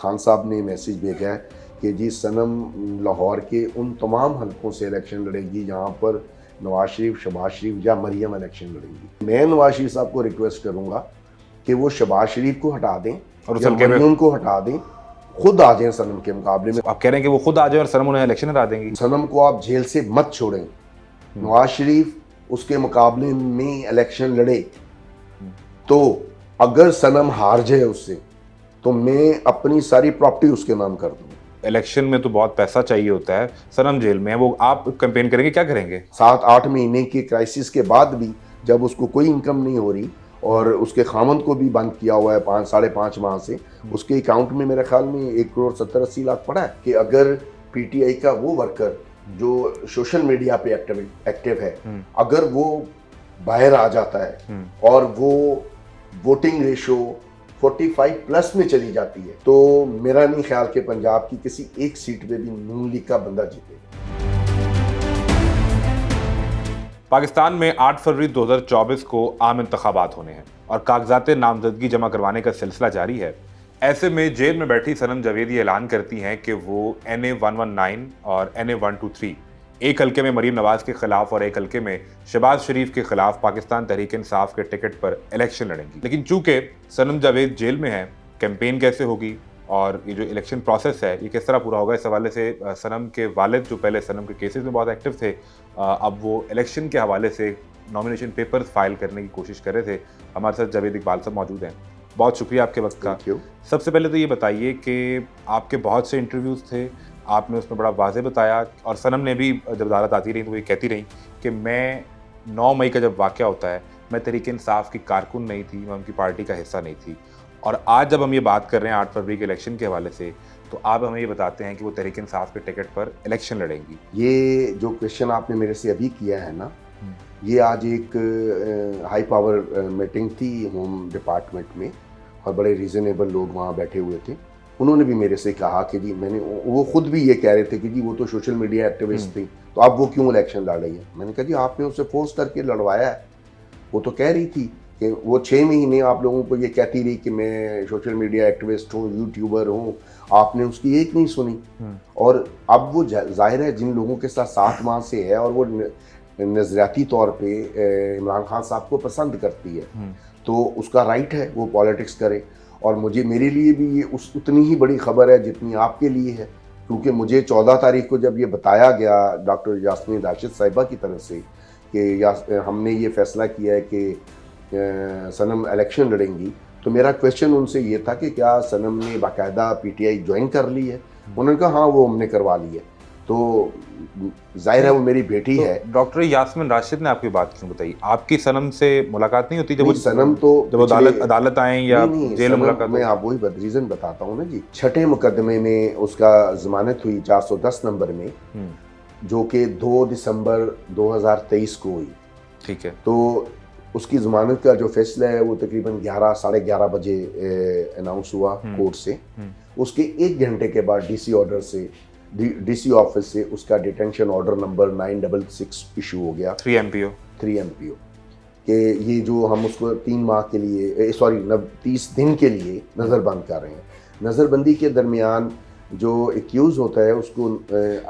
खान साहब ने मैसेज भेजा है कि जी सनम लाहौर के उन तमाम हलकों से इलेक्शन लड़ेगी जहां पर नवाज शरीफ, शहबाज शरीफ या मरियम इलेक्शन लड़ेंगी। मैं नवाज शरीफ साहब को रिक्वेस्ट करूंगा कि वो शहबाज शरीफ को हटा दें और या मरियम को हटा दें, खुद आ जाएं सनम के मुकाबले में। आप कह रहे हैं कि वो खुद आ जाए और सनम उन्हें इलेक्शन हरा देंगी? सनम को आप जेल से मत छोड़ें, नवाज शरीफ उसके मुकाबले में इलेक्शन लड़े तो अगर सनम हार जाए उससे तो मैं अपनी सारी प्रॉपर्टी उसके नाम कर दूँ। इलेक्शन में तो बहुत पैसा चाहिए होता है, सनम जेल में है, वो आप कैंपेन करेंगे, क्या करेंगे? 7-8 महीने के क्राइसिस के बाद भी जब उसको कोई इनकम नहीं हो रही और उसके खामन को भी बंद किया हुआ है 5-5.5 माह से, उसके अकाउंट में मेरे ख्याल में 1,70-80 लाख पड़ा है कि अगर पीटीआई का वो वर्कर जो सोशल मीडिया पे एक्टिव है, अगर वो बाहर आ जाता है और वो वोटिंग रेशो 45+ में चली जाती है तो मेरा नहीं ख्याल कि पंजाब की किसी एक सीट पे भी नून लीग का बंदा जीतेगा। पाकिस्तान में 8 फरवरी 2024 को आम इंतखाबात होने हैं और कागजात नामजदगी जमा करवाने का सिलसिला जारी है। ऐसे में जेल में बैठी सनम जावेद ये ऐलान करती हैं कि वो NA 119 और NA 123 एक हल्के में मरीम नवाज के खिलाफ और एक हल्के में शहबाज शरीफ के खिलाफ पाकिस्तान तहरीक इंसाफ के टिकट पर इलेक्शन लड़ेंगी। लेकिन चूंकि सनम जावेद जेल में है, कैंपेन कैसे होगी और ये जो इलेक्शन प्रोसेस है ये किस तरह पूरा होगा, इस हवाले से सनम के वालिद जो पहले सनम के केसेस में बहुत एक्टिव थे, अब वो इलेक्शन के हवाले से नॉमिनेशन पेपर्स फाइल करने की कोशिश कर रहे थे। हमारे साथ जावेद इकबाल साहब मौजूद हैं, बहुत शुक्रिया आपके वक्त का। सबसे पहले तो ये बताइए कि आपके बहुत से इंटरव्यूज़ थे, आपने उसमें बड़ा वाज़ेह बताया और सनम ने भी जब अदालत आती रही तो वो ये कहती रही कि मैं 9 मई का जब वाक़या होता है मैं तहरीक इंसाफ की कारकुन नहीं थी, मैं उनकी पार्टी का हिस्सा नहीं थी। और आज जब हम ये बात कर रहे हैं 8 फरवरी के इलेक्शन के हवाले से, तो आप हमें ये बताते हैं कि वो तहरीक इंसाफ के टिकट पर इलेक्शन लड़ेंगी। ये जो क्वेश्चन आपने मेरे से अभी किया है ना, ये आज एक हाई पावर मीटिंग थी होम डिपार्टमेंट में और बड़े रीज़नेबल लोग वहाँ बैठे हुए थे। उन्होंने भी मेरे से कहा कि जी वो खुद भी ये कह रहे थे कि जी वो तो सोशल मीडिया एक्टिविस्ट थी तो अब वो क्यों इलेक्शन लड़ रही है। मैंने कहा जी आपने उससे फोर्स करके लड़वाया है, वो तो कह रही थी कि वो 6 महीने आप लोगों को ये कहती रही कि मैं सोशल मीडिया एक्टिविस्ट हूँ, यूट्यूबर हूँ, आपने उसकी एक नहीं सुनी। और अब वो जाहिर है जिन लोगों के साथ 7 माह से है और वो नज़रियाती तौर पे इमरान खान साहब को पसंद करती है तो उसका राइट है वो पॉलिटिक्स करे। और मेरे लिए भी ये उतनी ही बड़ी खबर है जितनी आपके लिए है, क्योंकि मुझे 14 तारीख को जब ये बताया गया डॉक्टर यास्मीन राशिद साहिबा की तरफ से कि हमने ये फैसला किया है कि सनम इलेक्शन लड़ेंगी, तो मेरा क्वेश्चन उनसे ये था कि क्या सनम ने बाकायदा पीटीआई ज्वाइन कर ली है। उन्होंने कहा हाँ वो हमने करवा ली है। तो जाहिर है वो मेरी बेटी है। डॉक्टर यास्मीन राशिद ने आपकी बात क्यों बताई? आपकी सनम से मुलाकात नहीं होती जब सनम तो जब अदालत आए या जेल में मुलाकात? मैं आप वही रीजन बताता हूँ ना जी। 6ठे मुकदमे में उसका जमानत हुई 410 नंबर में, जो कि 2 दिसंबर 2023 को हुई। ठीक है। तो उसकी जमानत का जो फैसला है वो तकरीबन 11-11:30 बजे अनाउंस हुआ कोर्ट से। उसके 1 घंटे के बाद डीसी ऑफिस से उसका डिटेंशन ऑर्डर नंबर 966 इशू हो गया। 3 MPO कि ये जो हम उसको 3 माह के लिए 30 दिन के लिए नज़रबंद कर रहे हैं। नज़रबंदी के दरमियान जो एक्यूज़ होता है उसको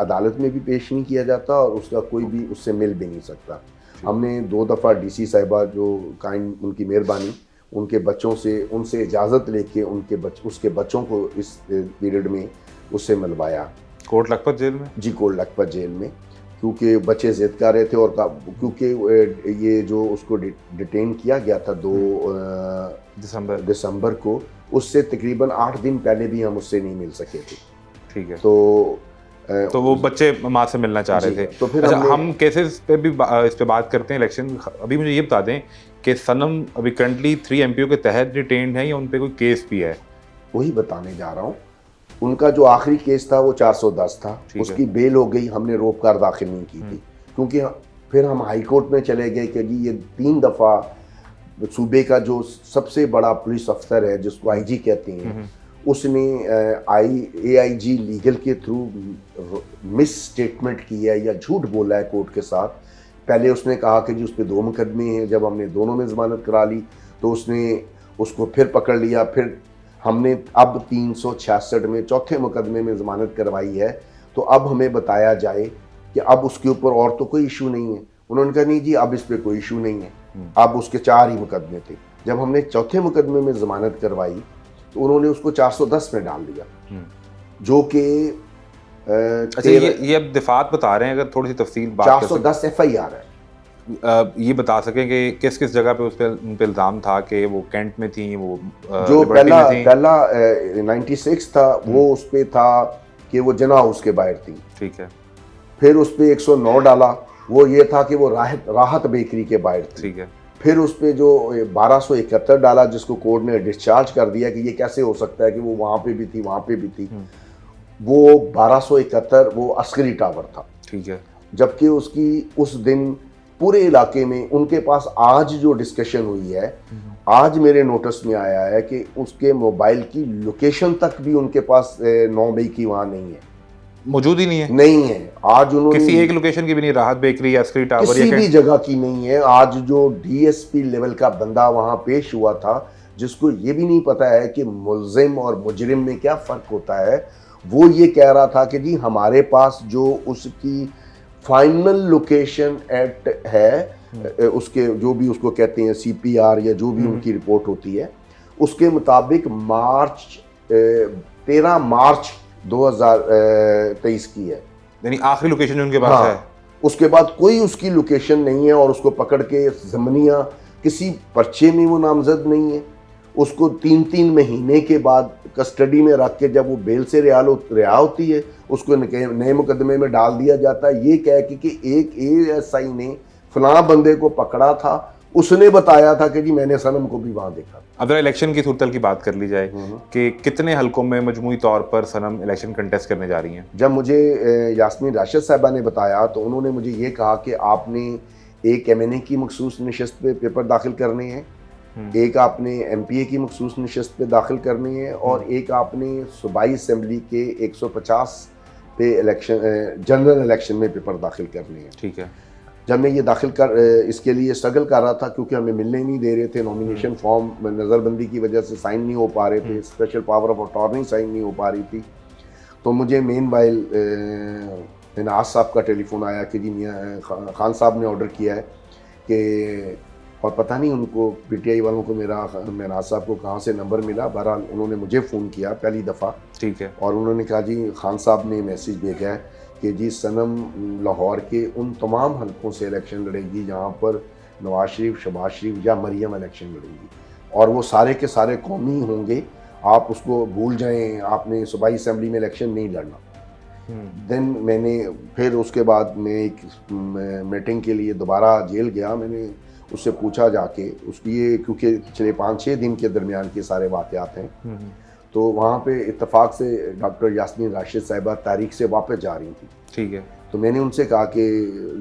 अदालत में भी पेश नहीं किया जाता और उसका कोई भी उससे मिल भी नहीं सकता। हमने 2 दफ़ा डीसी साहिबा जो उनकी मेहरबानी, उनके बच्चों से उनसे इजाज़त लेके उसके बच्चों को इस पीरियड में उससे मिलवाया। कोट लखपत जेल में? जी, कोट लखपत जेल में, क्योंकि बच्चे ज़िद कर रहे थे और क्योंकि ये जो उसको डिटेन किया गया था 2 दिसंबर को, उससे तकरीबन 8 दिन पहले भी हम उससे नहीं मिल सके थे। ठीक है। तो वो बच्चे माँ से मिलना चाह रहे थे। तो फिर हम केसेस पे भी इस पे बात करते हैं इलेक्शन। अभी मुझे ये बता दें कि सनम अभी करंटली 3 MPO के तहत डिटेन्ड है या उन पे कोई केस भी है? वही बताने जा रहा हूँ। उनका जो आखिरी केस था वो 410 था, उसकी बेल हो गई, हमने रोपकार दाखिल नहीं की थी क्योंकि फिर हम हाई कोर्ट में चले गए कि जी ये 3 दफ़ा सूबे का जो सबसे बड़ा पुलिस अफसर है जिसको IG कहते हैं, उसने AIG लीगल के थ्रू मिस स्टेटमेंट की है या झूठ बोला है कोर्ट के साथ। पहले उसने कहा कि जी उस पर 2 मुकदमे हैं, जब हमने दोनों में ज़मानत करा ली तो उसने उसको फिर पकड़ लिया, फिर हमने अब 366 में चौथे मुकदमे में ज़मानत करवाई है, तो अब हमें बताया जाए कि अब उसके ऊपर और तो कोई इशू नहीं है। उन्होंने कहा नहीं जी अब इस पे कोई इशू नहीं है, अब उसके 4 ही मुकदमे थे। जब हमने चौथे मुकदमे में ज़मानत करवाई तो उन्होंने उसको 410 में डाल दिया, जो कि अच्छा ये अब दिफात बता रहे हैं, अगर थोड़ी सी तफसील बात 410 FIR है। ये बता सकें कि किस किस जगह पे उन पे इल्ज़ाम था कि वो कैंट में थी, वो जो पहला 96 था वो उस पे था कि वो जना हाउस के बाहर थी, ठीक है। फिर उस पे 109 डाला, वो ये था कि वो राहत बेकरी के बाहर थी, ठीक है। फिर उस पे जो 1271 डाला जिसको कोर्ट ने डिस्चार्ज कर दिया कि ये कैसे हो सकता है कि वो वहाँ पे भी थी वहाँ पे भी थी, वो 1271 वो अस्करी टावर था, ठीक है। जबकि उसकी उस दिन पूरे इलाके में उनके पास आज जो डिस्कशन हुई है, आज मेरे नोटिस में आया है कि उसके मोबाइल की लोकेशन तक भी उनके पास 9 मई की वहाँ नहीं है, मौजूद ही नहीं है। नहीं है। आज उन्होंने किसी एक लोकेशन की भी नहीं, राहत बेकरी या अस्करी टावर किसी भी जगह की नहीं है। आज जो DSP लेवल का बंदा वहाँ पेश हुआ था, जिसको ये भी नहीं पता है कि मुल्जिम और मुजरिम में क्या फ़र्क होता है, वो ये कह रहा था कि जी हमारे पास जो उसकी फाइनल लोकेशन एट है, उसके जो भी उसको कहते हैं CPR या जो भी उनकी रिपोर्ट होती है, उसके मुताबिक 13 मार्च 2023 की है, यानी आखिरी लोकेशन उनके पास है। उसके बाद कोई उसकी लोकेशन नहीं है और उसको पकड़ के ज़मनिया किसी पर्चे में वो नामजद नहीं है। उसको 3-3 महीने के बाद कस्टडी में रख के जब वो बेल से रिहा होती है, उसको नए मुकदमे में डाल दिया जाता है, ये कह के कि एक ASI ने फलां बंदे को पकड़ा था, उसने बताया था कि जी मैंने सनम को भी वहाँ देखा। अब जरा इलेक्शन की सूरत की बात कर ली जाए कि कितने हलकों में मजमूई तौर पर सनम इलेक्शन कंटेस्ट करने जा रही हैं। जब मुझे यास्मीन राशिद साहिबा ने बताया तो उन्होंने मुझे ये कहा कि आपने एक MNA की मखसूस नशस्त पे पेपर दाखिल करने हैं, एक आपने MPA की मखसूस नशस्त पे दाखिल करनी है और एक आपने सूबाई असम्बली के 150 पे जनरल इलेक्शन में पेपर दाखिल करने हैं, ठीक है। जब मैं ये दाखिल कर इसके लिए स्ट्रगल कर रहा था क्योंकि हमें मिलने नहीं दे रहे थे, नॉमिनेशन फॉर्म नज़रबंदी की वजह से साइन नहीं हो पा रहे थे, special power of attorney sign नहीं हो पा रही थी, तो मुझे मेन वाइल मिनाज साहब का टेलीफोन आया कि जी मियां खान साहब ने ऑर्डर किया है कि, और पता नहीं उनको PTI वालों को मेरा मिनाज साहब को कहाँ से नंबर मिला, बहरहाल उन्होंने मुझे फ़ोन किया पहली दफ़ा, ठीक है। और उन्होंने कहा जी खान साहब ने मैसेज भेजा है कि जी सनम लाहौर के उन तमाम हलकों से इलेक्शन लड़ेगी जहाँ पर नवाज शरीफ, शहबाज शरीफ या मरियम इलेक्शन लड़ेगी, और वो सारे के सारे कौमी होंगे, आप उसको भूल जाएं, आपने सूबाई असम्बली में इलेक्शन नहीं लड़ना। देन मैंने फिर उसके बाद मैं एक मीटिंग के लिए दोबारा जेल गया, मैंने उससे पूछा जाके उसकी ये क्योंकि पिछले 5-6 दिन के दरमियान के सारे वाक़यात हैं, तो वहाँ पे इत्तेफाक से डॉक्टर यास्मीन राशिद साहिबा तारीख से वापस जा रही थी, ठीक है। तो मैंने उनसे कहा कि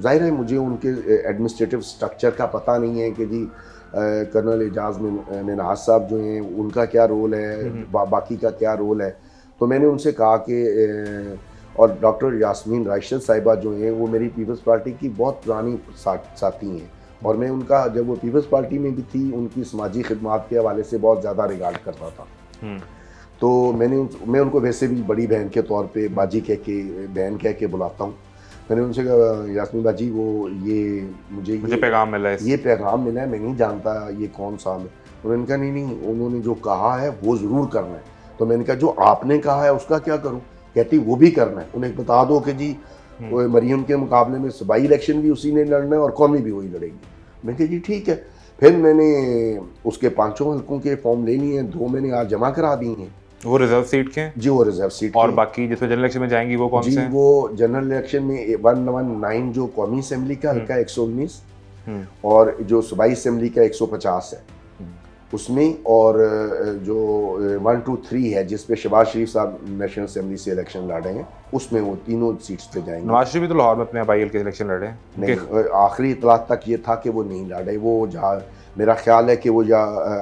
ज़ाहिर है मुझे उनके एडमिनिस्ट्रेटिव स्ट्रक्चर का पता नहीं है कि जी कर्नल एजाज मिनाज साहब जो हैं उनका क्या रोल है, बाकी का क्या रोल है, तो मैंने उनसे कहा कि और डॉक्टर यास्मीन राशिद साहिबा जो हैं वो मेरी पीपल्स पार्टी की बहुत पुरानी साथी हैं, और मैं उनका जब वो पीपल्स पार्टी में भी थी उनकी समाजी खिदमात के हवाले से बहुत ज़्यादा रिगार्ड करता था, तो मैं उनको वैसे भी बड़ी बहन के तौर पे बाजी कह के, बहन कह के बुलाता हूँ। मैंने उनसे कहा यास्मीन बाजी वो ये मुझे पैगाम मिला है, ये पैगाम मिला है, मैं नहीं जानता ये कौन सा है। उन्होंने कहा नहीं, उन्होंने जो कहा है वो ज़रूर करना है। तो मैंने कहा जो आपने कहा है उसका क्या करूँ? कहती वो भी करना है, उन्हें बता दो कि जी मरियम के मुकाबले में सूबाई इलेक्शन भी उसी ने लड़ना है और कौमी भी वही लड़ेगी। मैंने कहा जी ठीक है। फिर मैंने उसके 5 हलकों के फॉर्म ले लिए हैं, 2 मैंने आज जमा करा दी हैं। वो रिजर्व सीट के? जी वो रिजर्व सीट। और बाकी जिसमें जनरल इलेक्शन में जाएंगी वो कौन से हैं? वो जनरल इलेक्शन में 119 जो कौमी असेंबली का हल्का 119 और जो सूबाई असेंबली का 150 है उसमें, और जो 1, 2, 3 है जिसपे शहबाज शरीफ साहब नेशनल असेंबली से इलेक्शन लड़ रहे हैं, उसमें वो तीनों सीट्स पे जाएंगे। नवाज शरीफ भी तो लाहौर में अपने IL के इलेक्शन लड़े हैं। नहीं, आखिरी इतला तक ये था कि वो नहीं लड़े। वो जहाँ मेरा ख्याल है कि वो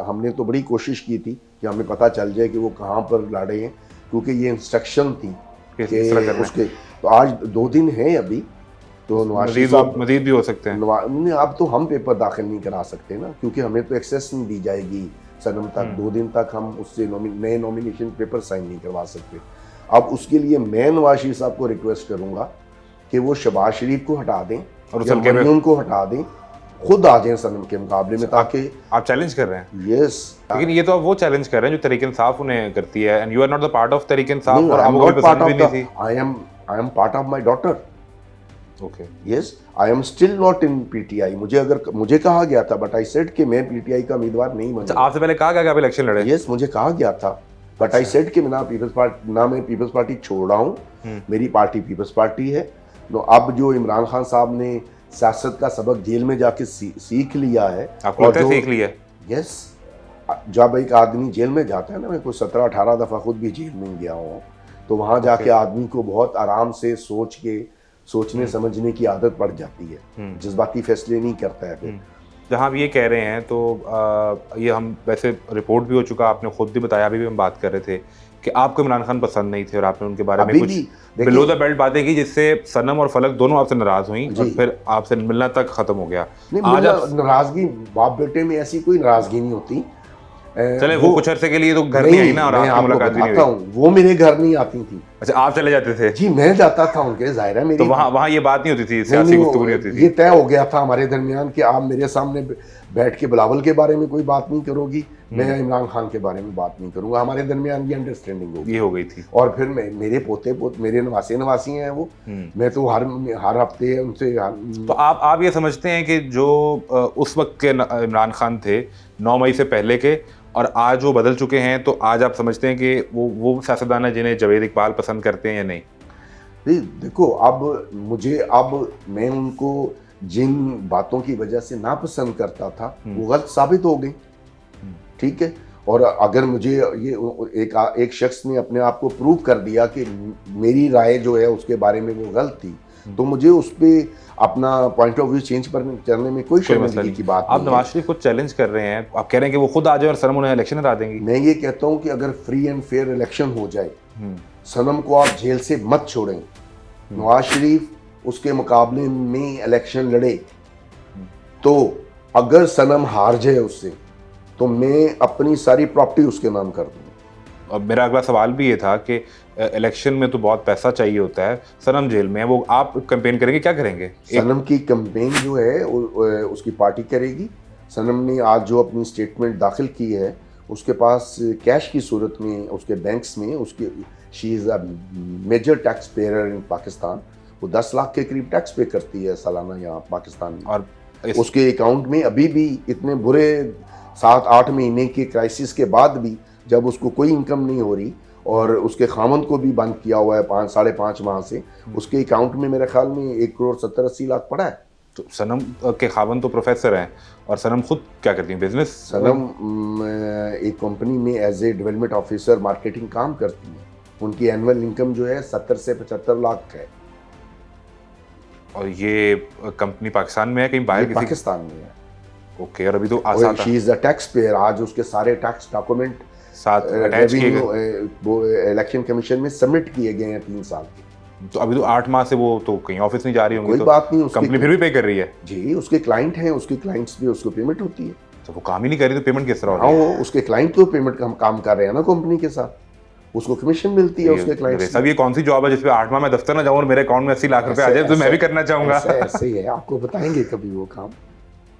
हमने तो बड़ी कोशिश की थी कि हमें पता चल जाए कि वो कहाँ पर लड़े हैं, क्योंकि ये इंस्ट्रक्शन थी कि उसके, तो आज 2 दिन हैं अभी, तो मजीद भी हो सकते हैं। अब तो हम पेपर दाखिल नहीं करा सकते ना, क्योंकि हमें तो एक्सेस नहीं दी जाएगी सनम तक 2 दिन तक हम उससे नए नॉमिनेशन पेपर साइन नहीं करवा सकते। अब उसके लिए मैं नवाज शरीफ साहब को रिक्वेस्ट करूंगा कि वो शहबाज शरीफ को हटा दें और या मरियम को हटा दें, खुद आ जाएं सनम के मुकाबले में, ताकि आप चैलेंज कर रहे हैं। यस, लेकिन ये तो आप वो चैलेंज कर रहे हैं जो तहरीक इंसाफ उन्हें करती है, and you are not the part of Tehreek Insaf, और आपको कोई पसंद भी नहीं थी। I am part of my daughter. Okay, yes, I am still not in PTI. मुझे कहा गया था, बट आई सेड कि मैं पीटीआई का उम्मीदवार नहीं बनूंगा। आपसे पहले कहा गया कि आप इलेक्शन लड़े? यस, मुझे कहा गया था, बट आई सेड कि मैं पीपल्स पार्टी छोड़ रहा हूँ, मेरी पार्टी पीपल्स पार्टी है। तो अब जो इमरान खान साहब ने सियासत का सबक जेल में जाके सीख लिया है, आपको लगता है सीख लिया? यस, जब एक आदमी जेल में जाता है ना, मैं कुछ 17-18 दफा खुद भी जेल में गया हूँ, तो वहाँ जाके आदमी को बहुत आराम से सोचने समझने की आदत पड़ जाती है, जज्बाती फैसले नहीं करता है फिर। जहाँ आप ये कह रहे हैं तो ये हम वैसे रिपोर्ट भी हो चुका, आपने खुद भी बताया, अभी भी हम बात कर रहे थे कि आपको इमरान खान पसंद नहीं थे और आपने उनके बारे में कुछ बिलो द बेल्ट बातें की, जिससे सनम और फलक दोनों आपसे नाराज हुई और फिर आपसे मिलना तक खत्म हो गया। आज नाराजगी, बाप बेटे में ऐसी कोई नाराजगी नहीं होती। चले वो कुछ अरसे के लिए तो घर नहीं आई ना, और आपकी मुलाकात भी नहीं हुई। वो मेरे घर नहीं आती थी। अच्छा, आप चले जाते थे? जी, मैं जाता था उनके, जाहिर है मेरी। तो वहाँ ये बात नहीं होती थी, सियासी गुफ्तगू नहीं होती थी? ये तय हो गया था हमारे दरमियान कि आप मेरे सामने बैठ के बिलावल के बारे में कोई बात नहीं करोगी, मैं इमरान खान के बारे में बात नहीं करूंगा। हमारे दरमियान ये अंडरस्टैंडिंग हो गई थी। और फिर मेरे पोते मेरे नवासी हैं वो, मैं तो हर हफ्ते उनसे। तो आप ये समझते हैं कि जो उस वक्त के इमरान खान थे 9 मई से पहले के, और आज वो बदल चुके हैं, तो आज आप समझते हैं कि वो सियासतदान है जिन्हें जावेद इकबाल पसंद करते हैं या नहीं? देखो, अब मैं उनको जिन बातों की वजह से नापसंद करता था वो गलत साबित हो गई, ठीक है। और अगर मुझे ये एक शख्स ने अपने आप को प्रूव कर दिया कि मेरी राय जो है उसके बारे में वो गलत थी, तो मुझे उस पर अपना पॉइंट ऑफ व्यू चेंज करने में कोई शर्मिंदगी की बात नहीं। आप नवाज शरीफ को चैलेंज कर रहे हैं, आप कह रहे हैं कि वो खुद आ जाए और सनम उन्हें इलेक्शन हरा देंगी। मैं ये कहता हूँ कि अगर फ्री एंड फेयर इलेक्शन हो जाए, सनम को आप जेल से मत छोड़ें, नवाज शरीफ उसके मुकाबले में इलेक्शन लड़े, तो अगर सनम हार जाए उससे, तो मैं अपनी सारी प्रॉपर्टी उसके नाम कर दूंगा। और मेरा अगला सवाल भी ये था कि इलेक्शन में तो बहुत पैसा चाहिए होता है, सनम जेल में है, वो आप कैंपेन करेंगे, क्या करेंगे? सनम की कैंपेन जो है उसकी पार्टी करेगी। सनम ने आज जो अपनी स्टेटमेंट दाखिल की है, उसके पास कैश की सूरत में उसके बैंक्स में she is a major tax payer in Pakistan. वो 10 लाख के करीब टैक्स पे करती है सालाना यहाँ पाकिस्तान में, और उसके अकाउंट में अभी भी इतने बुरे 7-8 महीने के क्राइसिस के बाद भी, जब उसको कोई इनकम नहीं हो रही और उसके खामंद को भी बंद किया हुआ है 5-5.5 माह से, उसके अकाउंट में मेरे ख्याल में 1,70-80 लाख पड़ा है। तो सनम के खामंद तो प्रोफेसर हैं, और सनम खुद क्या करती हैं, बिजनेस? सनम एक कंपनी में as a development officer marketing काम करती है। उनकी एनुअल इनकम जो है 70 से 75 लाख है। और ये कंपनी पाकिस्तान में है, कहीं बाहर? पाकिस्तान में है। ओके, और अभी तो आसान, she is a tax payer. आज उसके सारे टैक्स डॉक्यूमेंट साथ अटैच किए गए, वो इलेक्शन कमीशन में सबमिट किए गए हैं 3 साल के। तो अभी तो 8 माह से वो तो कहीं ऑफिस नहीं जा रही होंगी। कोई तो बात नहीं, कंपनी फिर भी पे कर रही है? जी, उसके क्लाइंट हैं, उसके क्लाइंट्स भी उसको पेमेंट होती है। तो वो काम ही नहीं कर रही तो पेमेंट किस तरह हो रही है? उसके क्लाइंट तो पेमेंट काम कर रहे हैं ना कंपनी के साथ, उसको कमीशन मिलती है उसके क्लाइंट से। सब ये कौन सी जॉब है जिसपे 8 माह में दफ्तर ना जाऊं और मेरे अकाउंट में 80 लाख रुपए आ जाए? तो मैं भी करना चाहूंगा। ऐसे ही है, आपको बताएंगे कभी वो काम।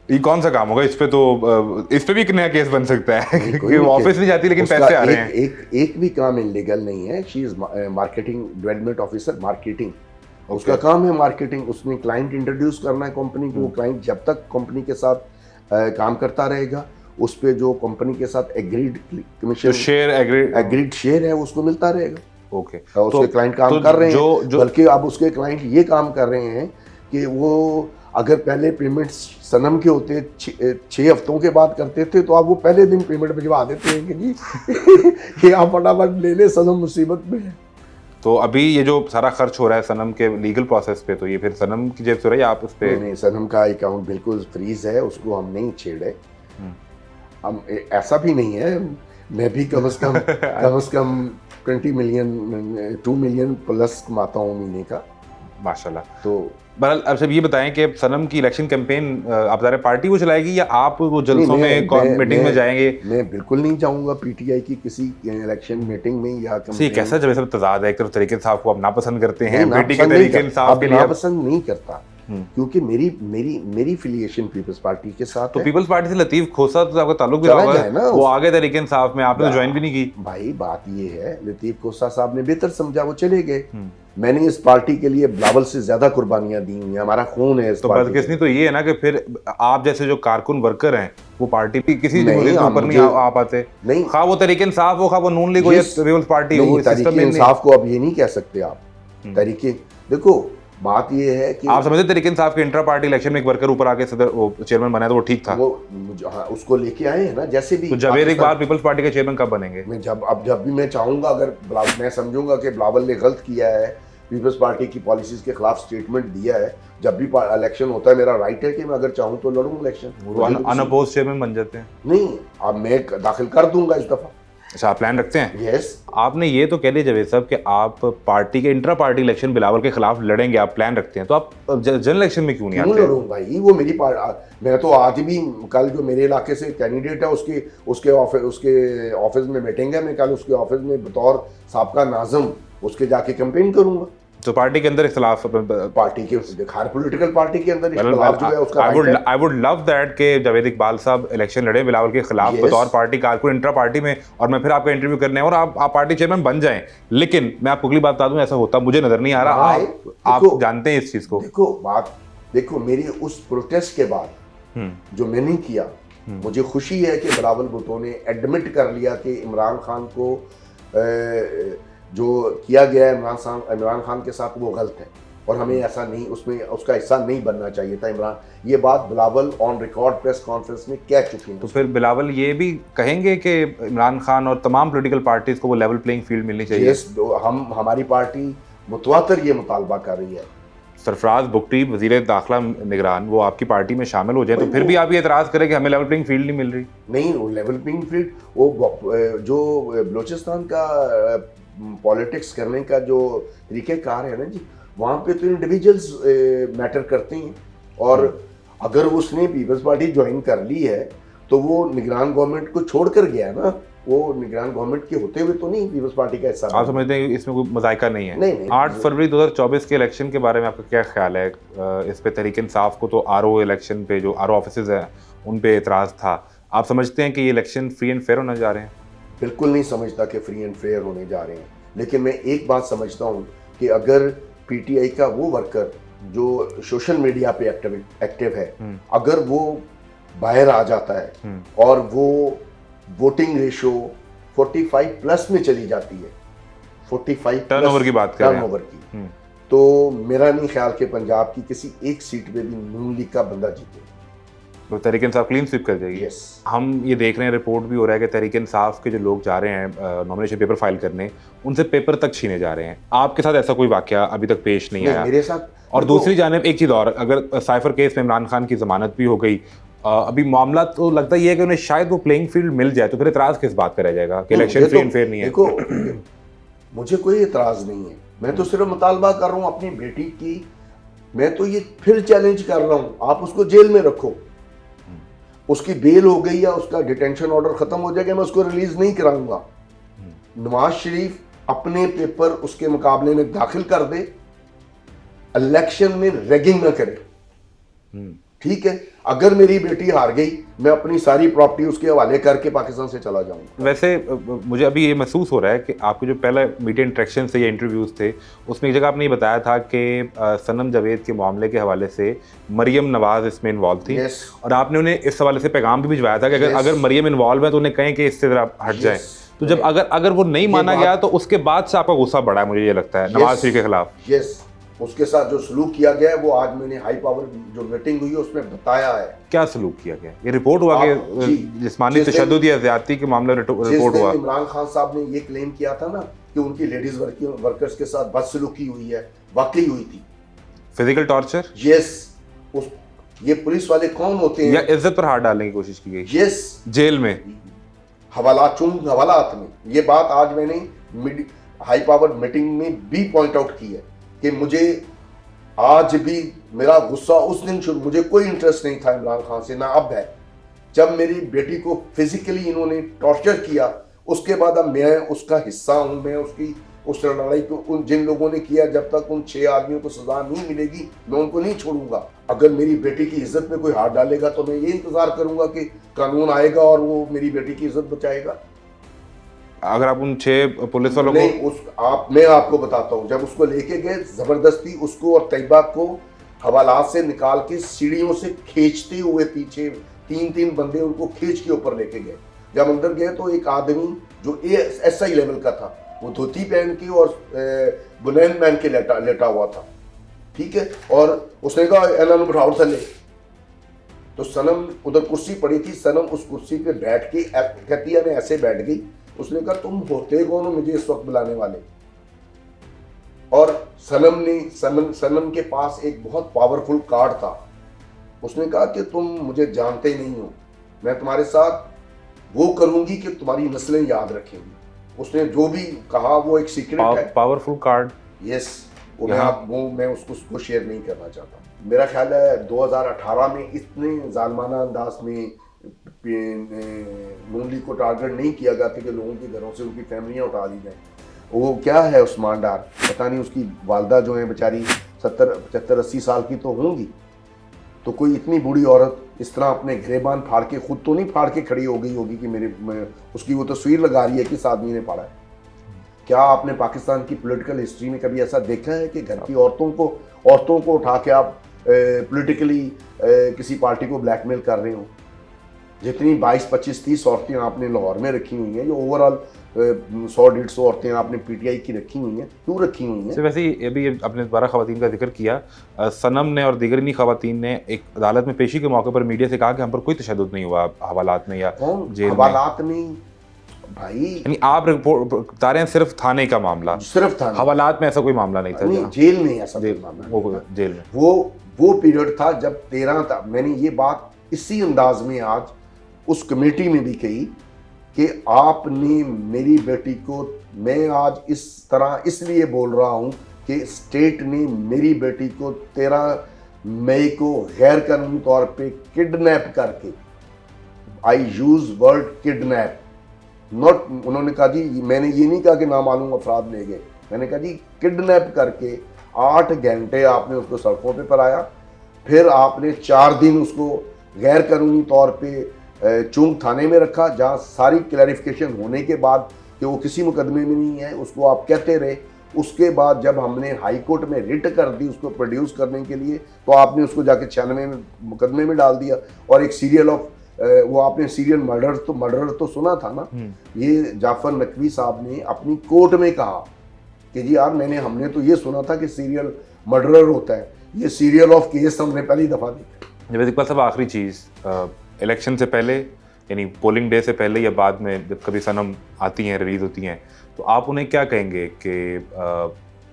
ये कौन सा काम होगा? इस पे भी एक नया केस बन सकता है कि वो ऑफिस नहीं जाती लेकिन पैसे आ रहे हैं। एक भी काम इलीगल नहीं है। She is marketing development officer, marketing उसका काम है। मार्केटिंग, उसने क्लाइंट इंट्रोड्यूस करना है कंपनी को। वो क्लाइंट जब तक कंपनी के साथ काम करता रहेगा, उस पे जो कंपनी के साथ एग्रीड कमीशन, एग्रीड शेयर है, उसको मिलता रहेगा। ओके, उसके क्लाइंट काम कर रहे हैं, बल्कि अब उसके क्लाइंट ये काम कर रहे हैं कि वो अगर पहले पेमेंट सनम के होते 6 हफ्तों के बाद करते थे, तो आप वो पहले दिन पेमेंट भिजवा देते हैं कि जी ये आप फटाफट ले ले, सनम मुसीबत में है। तो अभी ये जो सारा खर्च हो रहा है सनम के लीगल प्रोसेस पे, तो ये फिर सनम की जेब से हो रहा है, आप उस पे? नहीं, सनम का अकाउंट बिल्कुल फ्रीज है, उसको हम नहीं छेड़े। हम ऐसा भी नहीं है, मैं भी कम से कम 2 मिलियन प्लस कमाता हूँ महीने का। माशाल्लाह। तो बहरहाल अब सब ये बताएं कि सनम की इलेक्शन कैंपेन आप ज़रा पार्टी वो चलाएगी या आप वो जलसों में मीटिंग में जाएंगे? मैं बिल्कुल नहीं जाऊंगा पीटीआई की किसी इलेक्शन मीटिंग में या सही कैसा जब सब तजाद है, एक तरफ तरीके इंसाफ को आप नापसंद करते हैं, नहीं, बेटी के तरीके इंसाफ के लिए नापसंद नहीं करता, क्योंकि मेरी फिलिएशन पीपल्स पार्टी के साथ तो है। पीपल्स पार्टी से लतीफ खोसा तो आपका ताल्लुक भी रहा होगा, वो आगे तरीके इंसाफ में, आपने तो ज्वाइन भी नहीं की। भाई बात ये है, लतीफ खोसा साहब ने बेहतर समझा, वो चले गए। मैंने इस पार्टी के लिए बिलावल से ज्यादा कुर्बानियां दी हुई हैं, हमारा खून है इस तो पार्टी। बदकिस्मती तो ये है ना कि फिर आप जैसे जो कारकुन वर्कर हैं वो पार्टी की किसी जमहूरियत के ऊपर नहीं आ पाते। नहीं, खा वो तरीके इंसाफ हो, खा वो नून लीग हो या पीपल्स पार्टी हो, तरीके इंसाफ को अब ये नहीं कह सकते आप। तरीके देखो, बात ये है कि आप समझते तरीके इंसाफ के इंट्रा पार्टी इलेक्शन में एक वर्कर ऊपर आके सदर वो चेयरमैन बना तो वो ठीक था, वो हाँ, उसको लेके आए हैं ना, जैसे भी। तो जावेद इकबाल पीपल्स पार्टी के चेयरमैन कब बनेंगे? मैं जब भी मैं चाहूंगा, अगर मैं समझूंगा कि बिलावल ने गलत किया है, पीपल्स पार्टी की पॉलिसीज के खिलाफ स्टेटमेंट दिया है, जब भी इलेक्शन होता है मेरा राइट है कि मैं अगर चाहूँ तो लड़ूं इलेक्शन। अनअपोज्ड चेयरमैन बन जाते हैं? नहीं, अब मैं दाखिल कर दूंगा इस दफा। अच्छा, आप प्लान रखते हैं? यस। आपने ये तो कह दिया जावेद साहब कि आप पार्टी के इंट्रा पार्टी इलेक्शन बिलावल के खिलाफ लड़ेंगे, आप प्लान रखते हैं, तो आप जनरल इलेक्शन में क्यों नहीं आते? लड़ूं भाई, वो मेरी मैं तो आज भी, कल जो मेरे इलाके से कैंडिडेट है उसके ऑफिस में बैठेंगे, मैं कल उसके ऑफिस में बतौर साबका नाज़िम उसके जाके कैंपेन करूंगा। तो पार्टी के अंदर इख्तिलाफ, पार्टी के हर पॉलिटिकल पार्टी के अंदर इख्तिलाफ जो है उसका आई वुड लव दैट के जावेद इकबाल साहब इलेक्शन लड़े बिलावल के खिलाफ बतौर पार्टी कारकुन इंट्रा पार्टी में, और मैं फिर आपका इंटरव्यू करने और आप पार्टी चेयरमैन बन जाएं। लेकिन मैं आपको अगली बात बता दूं, ऐसा होता मुझे नजर नहीं आ रहा। आप जानते हैं इस चीज को। देखो मेरी उस प्रोटेस्ट के बाद जो मैंने किया, मुझे खुशी है कि बिलावल भुट्टो ने एडमिट कर लिया कि इमरान खान को जो किया गया है इमरान खान के साथ वो गलत है, और हमें ऐसा नहीं, उसमें उसका हिस्सा नहीं बनना चाहिए था इमरान। ये बात Bilawal on record press conference में कह चुके हैं। तो फिर बिलावल ये भी कहेंगे कि इमरान खान और तमाम पॉलिटिकल पार्टीज को वो लेवल प्लेइंग फील्ड मिलनी चाहिए? यस, हमारी पार्टी मुतवातर ये मुतालबा कर रही है। सरफराज बुगटी वज़ीर दाखिला निगरान, वो आपकी पार्टी में शामिल हो जाए तो फिर भी आप ये एतराज़ करें कि हमें लेवल प्लेइंग फील्ड नहीं मिल रही? नहीं, वो लेवल प्लेइंग फील्ड, वो जो बलूचिस्तान का पॉलिटिक्स करने का जो तरीक़ेकार है ना जी, वहाँ पे तो इंडिविजुअल्स मैटर करते हैं, और अगर उसने पीपल्स पार्टी ज्वाइन कर ली है तो वो निगरान गवर्नमेंट को छोड़ कर गया ना, वो निगरान गवर्नमेंट के होते हुए तो नहीं पीपल्स पार्टी का हिस्सा। आप समझते हैं इसमें कोई मज़ायका नहीं है? नहीं। 8 फरवरी 2024 के इलेक्शन के बारे में आपका क्या ख्याल है? इस पे तहरीक इंसाफ को तो आरओ इलेक्शन पे, जो आरओ ऑफिसेज हैं उन पे एतराज़ था। आप समझते हैं कि ये इलेक्शन फ्री एंड फेयर होने जा रहे हैं? बिल्कुल नहीं समझता कि फ्री एंड फेयर होने जा रहे हैं, लेकिन मैं एक बात समझता हूँ कि अगर पीटीआई का वो वर्कर जो सोशल मीडिया पे एक्टिव है, अगर वो बाहर आ जाता है और वो वोटिंग रेशो 45 प्लस में चली जाती है, 45 टर्नओवर की बात कर रहे हैं, टर्नओवर की, तो मेरा नहीं ख्याल कि पंजाब की किसी एक सीट पे भी नून लीग का बंदा जीते। तो तहरीक इंसाफ क्लीन स्वीप कर जाएगी? yes. हम ये देख रहे हैं, रिपोर्ट भी हो रहा है कि तहरीक इंसाफ के जो लोग जा रहे हैं नॉमिनेशन पेपर फाइल करने, उनसे पेपर तक छीने जा रहे हैं। आपके साथ ऐसा कोई वाकया अभी तक पेश नहीं आया? मेरे साथ। और दूसरी जानिब एक चीज़ और, अगर साइफर केस में इमरान खान की जमानत भी हो गई, अभी मामला तो लगता ये है कि उन्हें शायद वो प्लेइंग फील्ड मिल जाए, तो फिर इतराज़ किस बात करा जाएगा कि इलेक्शन फ्री एंड फेयर नहीं है? देखो, मुझे कोई इतराज़ नहीं है, मैं तो सिर्फ मुतालबा कर रहा हूँ अपनी बेटी की। मैं तो ये फिर चैलेंज कर रहा हूँ, आप उसको जेल में रखो, उसकी बेल हो गई या उसका डिटेंशन ऑर्डर खत्म हो जाएगा, मैं उसको रिलीज नहीं कराऊंगा। नवाज शरीफ अपने पेपर उसके मुकाबले में दाखिल कर दे, इलेक्शन में रैगिंग ना करे, ठीक है? अगर मेरी बेटी हार गई, मैं अपनी सारी प्रॉपर्टी उसके हवाले करके पाकिस्तान से चला जाऊंगा। वैसे मुझे अभी ये महसूस हो रहा है कि आपके जो पहले मीडिया इंटरेक्शन थे या इंटरव्यूज़ थे, उसमें एक जगह आपने ये बताया था कि सनम जावेद के मामले के हवाले से मरियम नवाज इसमें इन्वॉल्व थी। yes. और आपने उन्हें इस हवाले से पैगाम भी भिजवाया था कि अगर मरियम इन्वॉल्व है तो उन्हें कहें कि इससे ज़रा हट जाए। तो जब अगर वो नहीं माना गया तो उसके बाद से आपका गुस्सा बढ़ा है, मुझे ये लगता है, नवाज शरीफ के खिलाफ। यस, उसके साथ जो सलूक किया गया है वो आज मैंने हाई पावर जो मीटिंग हुई है उसमें बताया है। क्या सलूक किया गया? ये रिपोर्ट हुआ कि जिस्मानी तशद्दुद या ज़्यादती के मामले रिपोर्ट हुआ। इमरान खान साहब ने ये क्लेम किया था ना कि उनकी लेडीज वर्कर्स के साथ बदसलूकी हुई है, वाकई हुई थी। Physical torture? यस। ये पुलिस वाले कौन होते हैं? या इज्जत पर हाथ डालने की कोशिश की गई? यस, जेल में हवालात में। ये बात आज मैंने हाई पावर मीटिंग में भी पॉइंट आउट की है कि मुझे आज भी मेरा गुस्सा उस दिन मुझे कोई इंटरेस्ट नहीं था इमरान खान से, ना अब है। जब मेरी बेटी को फिजिकली इन्होंने टॉर्चर किया, उसके बाद अब मैं उसका हिस्सा हूं, मैं उसकी उस लड़ाई को उन जिन लोगों ने किया, जब तक उन 6 आदमियों को सजा नहीं मिलेगी मैं उनको नहीं छोड़ूंगा। अगर मेरी बेटी की इज्जत में कोई हाथ डालेगा तो मैं ये इंतजार करूंगा कि कानून आएगा और वो मेरी बेटी की इज्जत बचाएगा। अगर आप उन 6 पुलिस वालों को मैं आपको बताता हूँ, जब उसको लेके गए जबरदस्ती उसको और तैयबा को हवालात से निकाल के सीढ़ियों से खींचते हुए पीछे 3 बंदे उनको खींच के ऊपर लेके गए। जब अंदर गए तो एक आदमी जो SI लेवल का था, वो धोती पहन के और बुनैन पहन के लेटा हुआ था, ठीक है। और उसने कहा एलन बिठाओ थले। तो सनम उधर कुर्सी पड़ी थी, सनम उस कुर्सी पे बैठ के कहतिया ने ऐसे बैठ गई। उसने कहा तुम होते कौन हो मुझे इस वक्त बुलाने वाले। और सनम के पास एक बहुत पावरफुल कार्ड था। उसने कहा कि तुम मुझे जानते नहीं हो, मैं तुम्हारे साथ वो करूंगी कि तुम्हारी नस्लें याद रखेंगी। उसने जो भी कहा वो एक सीक्रेट है। पावरफुल कार्ड, यस, मैं उसको शेयर नहीं करना चाहता। मेरा ख्याल है 2018 में इतने जालमाना अंदाज में नून लीग को टारगेट नहीं किया गया था कि लोगों के घरों से उनकी फैमिलियां उठा दी जाए। वो क्या है उस्मान डार, पता नहीं उसकी वालदा जो है बेचारी 70-75-80 साल की तो होंगी। तो कोई इतनी बूढ़ी औरत इस तरह अपने गिरेबान फाड़ के, खुद तो नहीं फाड़ के खड़ी हो गई होगी कि उसकी वो तस्वीर लगा रही है किस आदमी ने फाड़ा है। क्या आपने पाकिस्तान की पॉलिटिकल हिस्ट्री में कभी ऐसा देखा है कि घर की औरतों को उठा के आप पॉलिटिकली किसी पार्टी को ब्लैकमेल कर रहे हो? जितनी 22, 25, 30 औरतें आपने लाहौर में रखी हुई हैं, जो ओवरऑल 100-150 औरतें आपने PTI की रखी हुई हैं, क्यों रखी हुई हैं? वैसे ही अभी आपने 12 खवातीन का जिक्र किया, सनम ने और दीगर खवातीन ने एक अदालत में पेशी के मौके पर मीडिया से कहा कि हम पर कोई तशद्दुद नहीं हुआ हवालात में या जेल में। हवालात में भाई, यानी आप रिपोर्ट बता रहे हैं सिर्फ थाने का मामला, सिर्फ थाने, हवालात में ऐसा कोई मामला नहीं था। नहीं, जेल में ऐसा कोई मामला, वो जेल में वो पीरियड था जब 13 था। मैंने ये बात इसी अंदाज में आज उस कमेटी में भी कही कि आपने मेरी बेटी को, मैं आज इस तरह इसलिए बोल रहा हूं कि स्टेट ने मेरी बेटी को 13 मई को गैर कानूनी तौर पे किडनैप करके, आई यूज वर्ड किडनैप, नॉट, उन्होंने कहा जी, मैंने ये नहीं कहा कि नामालूम अफराद ले गए, मैंने कहा जी किडनैप करके 8 घंटे आपने उसको सड़कों पे पराया, फिर आपने 4 दिन उसको गैर कानूनी तौर पे चुंग थाने में रखा, जहाँ सारी क्लैरिफिकेशन होने के बाद कि वो किसी मुकदमे में नहीं है उसको आप कहते रहे। उसके बाद जब हमने हाई कोर्ट में रिट कर दी उसको प्रोड्यूस करने के लिए, तो आपने उसको जाके 96 में मुकदमे में डाल दिया। और एक सीरियल ऑफ वो आपने सीरियल मर्डर तो सुना था ना, ये जाफर नकवी साहब ने अपनी कोर्ट में कहा कि जी यार हमने तो ये सुना था कि सीरियल मर्डरर होता है, ये सीरियल ऑफ केस हमने पहली दफ़ा देखा। इकबाल साहब, आखिरी चीज़, इलेक्शन से पहले यानी पोलिंग डे से पहले या बाद में जब कभी सनम आती हैं, रिलीज होती हैं, तो आप उन्हें क्या कहेंगे कि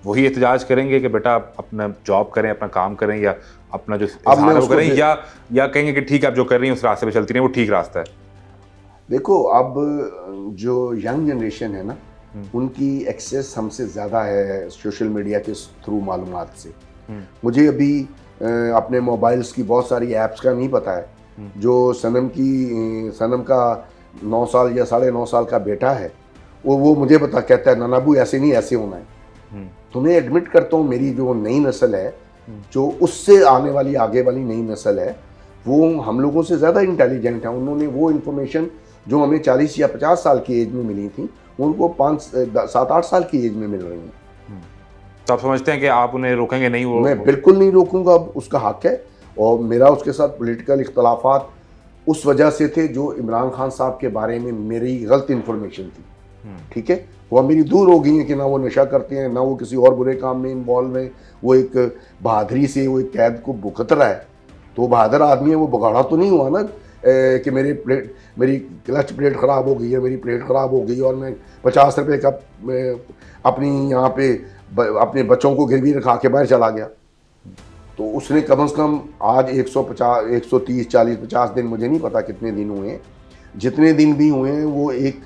वही एहतजाज करेंगे कि बेटा अपना जॉब करें, अपना काम करें, या अपना जो इज़हार वो करें, या कहेंगे कि ठीक है आप जो कर रही हैं उस रास्ते पे चलती रहें, वो ठीक रास्ता है? देखो, अब जो यंग जनरेशन है ना, उनकी एक्सेस हमसे ज़्यादा है सोशल मीडिया के थ्रू मालूमात से। मुझे अभी अपने मोबाइल्स की बहुत सारी ऐप्स का नहीं पता है। जो सनम का 9 साल या 9.5 साल का बेटा है, वो मुझे कहता है नानाबू ऐसे नहीं, ऐसे होना है। तो मैं एडमिट करता हूँ, मेरी जो नई नस्ल है, जो उससे आने वाली आगे वाली नई नस्ल है, वो हम लोगों से ज़्यादा इंटेलिजेंट है। उन्होंने वो इन्फॉर्मेशन जो हमें 40 या 50 साल की एज में मिली थी, उनको 7-8 साल की एज में मिल रही हैं। तो आप समझते हैं कि आप उन्हें रोकेंगे नहीं? मैं बिल्कुल नहीं रोकूंगा, उसका हक है। और मेरा उसके साथ पॉलिटिकल इख्तलाफात उस वजह से थे जो इमरान खान साहब के बारे में मेरी गलत इन्फॉर्मेशन थी, ठीक है, वो मेरी दूर हो गई है कि ना वो नशा करते हैं, ना वो किसी और बुरे काम में इन्वॉल्व हैं। वो एक बहादुरी से वो एक कैद को भुगत रहा है, तो बहादुर आदमी है, वो बगाड़ा तो नहीं हुआ ना कि मेरी क्लच प्लेट ख़राब हो गई है, मेरी प्लेट ख़राब हो गई और मैं 50 रुपये का अपनी यहाँ पे अपने बच्चों को गिरवी रखा के बाहर चला गया। तो उसने कम से कम आज 150, 130, 40, 50 दिन, मुझे नहीं पता कितने दिन हुए हैं, जितने दिन भी हुए हैं, वो एक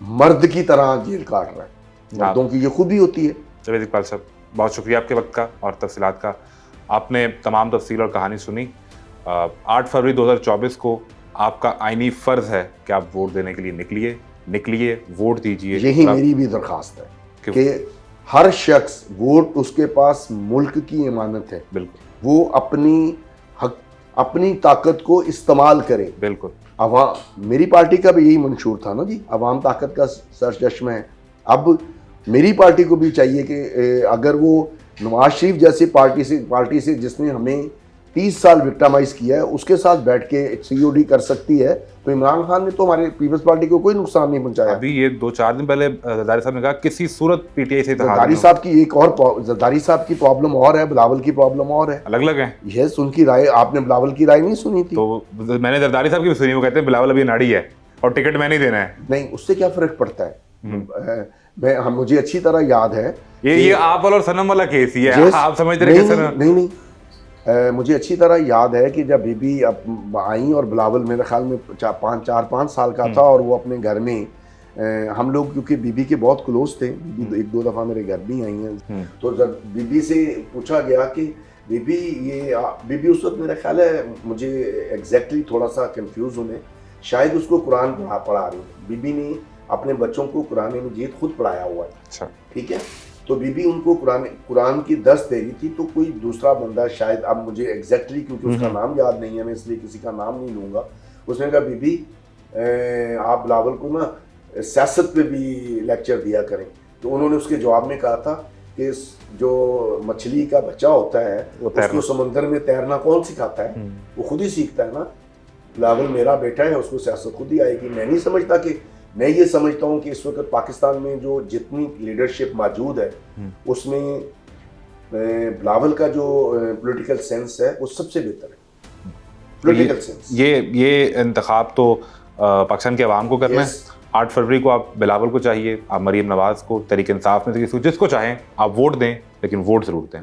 मर्द की तरह जेल काट रहा है। मर्दों की ये खूबी होती है। जावेद इकबाल साहब, बहुत शुक्रिया आपके वक्त का और तफसीलात का। आपने तमाम तफसील और कहानी सुनी। 8 फरवरी 2024 को आपका आईनी फ़र्ज़ है कि आप वोट देने के लिए निकलिए, वोट दीजिए। यही मेरी भी दरख्वास्त है कि हर शख्स, वोट उसके पास मुल्क की इमानत है, बिल्कुल, वो अपनी ताकत को इस्तेमाल करे। बिल्कुल। अवाम, मेरी पार्टी का भी यही मंशूर था ना जी, अवाम ताकत का सरचश्मा है। अब मेरी पार्टी को भी चाहिए कि अगर वो नवाज शरीफ जैसी पार्टी से जिसने हमें 30 साल विक्टिमाइज किया है, उसके साथ बैठ के COD कर सकती है, तो इमरान खान ने तो हमारे पीपल्स पार्टी को कोई नुकसान नहीं पहुंचाया। अभी ये 2-4 दिन पहले जरदारी साहब ने कहा किसी सूरत PTI से जरदारी साहब की एक और जरदारी साहब की प्रॉब्लम और है, बिलावल की प्रॉब्लम और है, अलग अलग है। यस, उनकी राय, आपने बिलावल की राय नहीं सुनी थी? तो मैंने जरदारी साहब की भी सुनी, वो कहते हैं बिलावल अभी नाड़ी है और टिकट मैंने ही देना है। नहीं, उससे क्या फर्क पड़ता है? मुझे अच्छी तरह याद है ये आप वाला और सनम वाला केस ही है। आप समझते रहे कि नहीं, मुझे अच्छी तरह याद है कि जब बीबी आई और बिलावल मेरे ख्याल में 4-5 साल का था, और वो अपने घर में, हम लोग क्योंकि बीबी के बहुत क्लोज थे, बीबी 1-2 दफ़ा मेरे घर भी आई हैं, तो जब बीबी से पूछा गया कि बीबी उस वक्त मेरा ख्याल है, मुझे एग्जैक्टली थोड़ा सा कंफ्यूज होने, शायद उसको कुरान पढ़ा रही, बीबी ने अपने बच्चों को कुरान मजीद खुद पढ़ाया हुआ है। अच्छा, ठीक है। तो बीबी उनको कुरान की दर्स दे रही थी, तो कोई दूसरा बंदा, शायद, अब मुझे एग्जैक्टली क्योंकि उसका नाम याद नहीं है, मैं इसलिए किसी का नाम नहीं लूँगा, उसने कहा बीबी आप बिलावल को ना सियासत पे भी लेक्चर दिया करें। तो उन्होंने उसके जवाब में कहा था कि जो मछली का बच्चा होता है उसको समंदर में तैरना कौन सिखाता है? वो खुद ही सीखता है ना। बिलावल मेरा बेटा है, उसको सियासत खुद ही आएगी। मैं नहीं समझता कि, मैं ये समझता हूँ कि इस वक्त पाकिस्तान में जो जितनी लीडरशिप मौजूद है उसमें बिलावल का जो पॉलिटिकल सेंस है वो सबसे बेहतर है। पॉलिटिकल सेंस, ये इंतखाब तो पाकिस्तान के अवाम को करना है। 8 फरवरी को आप बिलावल को चाहिए, आप मरीम नवाज को, तहरीक इंसाफ में से जिसको चाहें आप वोट दें, लेकिन वोट जरूर दें।